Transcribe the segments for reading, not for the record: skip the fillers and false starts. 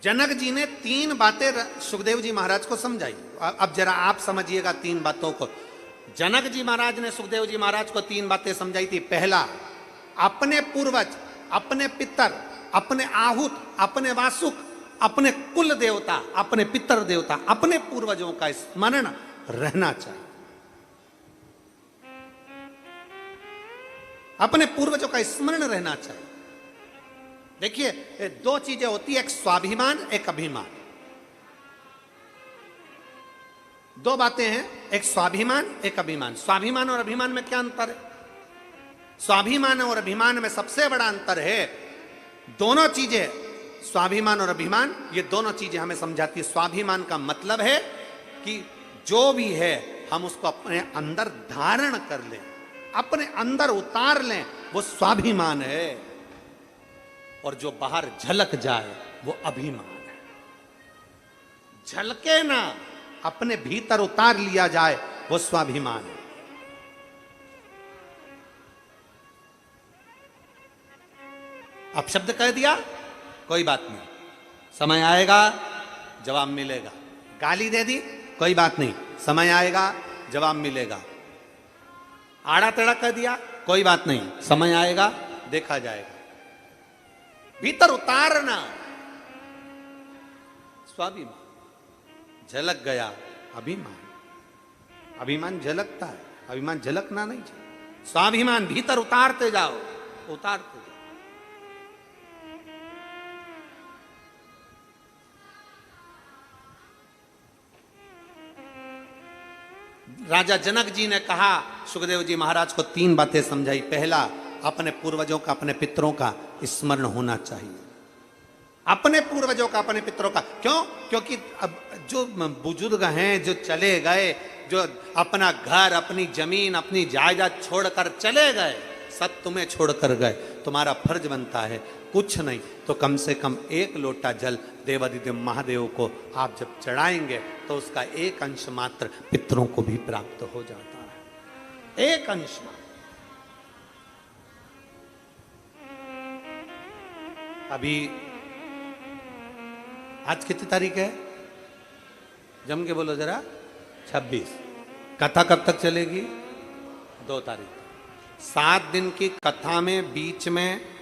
जनक जी ने तीन बातें सुखदेव जी महाराज को समझाई। अब जरा आप समझिएगा तीन बातों को। जनक जी महाराज ने सुखदेव जी महाराज को तीन बातें समझाई थी। पहला, अपने पूर्वज, अपने पितर, अपने आहूत, अपने वासुक, अपने कुल देवता, अपने पितर देवता, अपने पूर्वजों का स्मरण रहना चाहिए। अपने पूर्वजों का स्मरण रहना चाहिए। देखिए, दो चीजें होती है, एक स्वाभिमान, एक अभिमान। दो बातें हैं, एक स्वाभिमान, एक अभिमान। स्वाभिमान और अभिमान में क्या अंतर है? स्वाभिमान और अभिमान में सबसे बड़ा अंतर है, दोनों चीजें, स्वाभिमान और अभिमान, ये दोनों चीजें हमें समझाती है। स्वाभिमान का मतलब है कि जो भी है हम उसको अपने अंदर धारण कर लें, अपने अंदर उतार लें, वो स्वाभिमान है। और जो बाहर झलक जाए वो अभिमान है। झलके ना, अपने भीतर उतार लिया जाए वो स्वाभिमान है। अब शब्द कह दिया, कोई बात नहीं, समय आएगा जवाब मिलेगा। गाली दे दी, कोई बात नहीं, समय आएगा जवाब मिलेगा। आड़ा टेढ़ा कह दिया, कोई बात नहीं, समय आएगा देखा जाएगा। भीतर उतारना स्वाभिमान, झलक गया अभिमान। अभिमान झलकता है, अभिमान झलकना नहीं चाहिए। स्वाभिमान भीतर उतारते जाओ, उतारते जाओ। राजा जनक जी ने कहा सुखदेव जी महाराज को तीन बातें समझाई। पहला, अपने पूर्वजों का, अपने पितरों का स्मरण होना चाहिए। अपने पूर्वजों का, अपने पितरों का। क्यों? क्योंकि अब जो बुजुर्ग हैं, जो चले गए, जो अपना घर, अपनी जमीन, अपनी जायदाद छोड़कर चले गए, सब तुम्हें छोड़कर गए, तुम्हारा फर्ज बनता है कुछ नहीं तो कम से कम एक लोटा जल देवादिदेव महादेव को आप जब चढ़ाएंगे तो उसका एक अंश मात्र पितरों को भी प्राप्त हो जाता है। एक अंश मात्र। अभी आज कितनी तारीख है? जम के बोलो जरा। 26। कथा कब तक चलेगी? 2 तारीख। 7 दिन की कथा में बीच में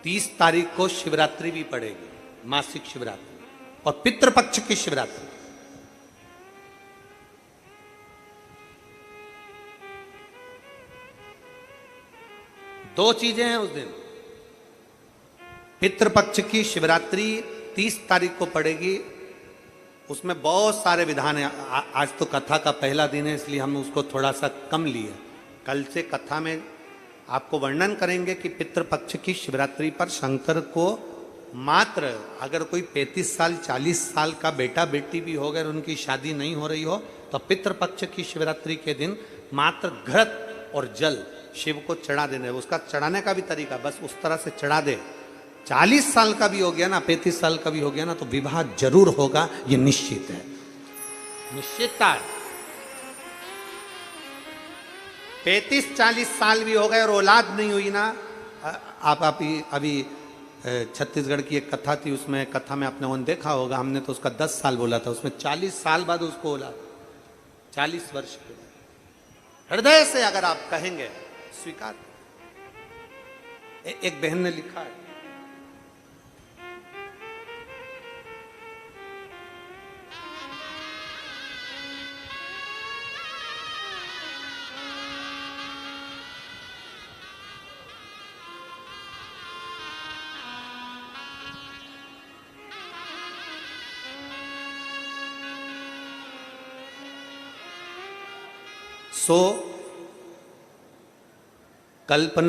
30 तारीख को शिवरात्रि भी पड़ेगी, मासिक शिवरात्रि, और पितृपक्ष की शिवरात्रि। दो चीजें हैं उस दिन। पितृपक्ष की शिवरात्रि 30 तारीख को पड़ेगी, उसमें बहुत सारे विधान हैं। आज तो कथा का पहला दिन है इसलिए हम उसको थोड़ा सा कम लिए। कल से कथा में आपको वर्णन करेंगे कि पितृपक्ष की शिवरात्रि पर शंकर को मात्र, अगर कोई 35 साल 40 साल का बेटा बेटी भी हो गए, उनकी शादी नहीं हो रही हो, तो पितृपक्ष की शिवरात्रि के दिन मात्र घृत और जल शिव को चढ़ा देने। उसका चढ़ाने का भी तरीका बस उस तरह से चढ़ा दे। 40 साल का भी हो गया ना, 35 साल का भी हो गया ना, तो विवाह जरूर होगा, ये निश्चित है, निश्चितता है। 35-40 साल भी हो गए और औलाद नहीं हुई ना, आप अभी छत्तीसगढ़ की एक कथा थी, उसमें कथा में आपने उन देखा होगा, हमने तो उसका 10 साल बोला था, उसमें 40 साल बाद उसको औलाद, 40 वर्ष के बाद। हृदय से अगर आप कहेंगे स्वीकार। एक बहन ने लिखा है, सो कल्पना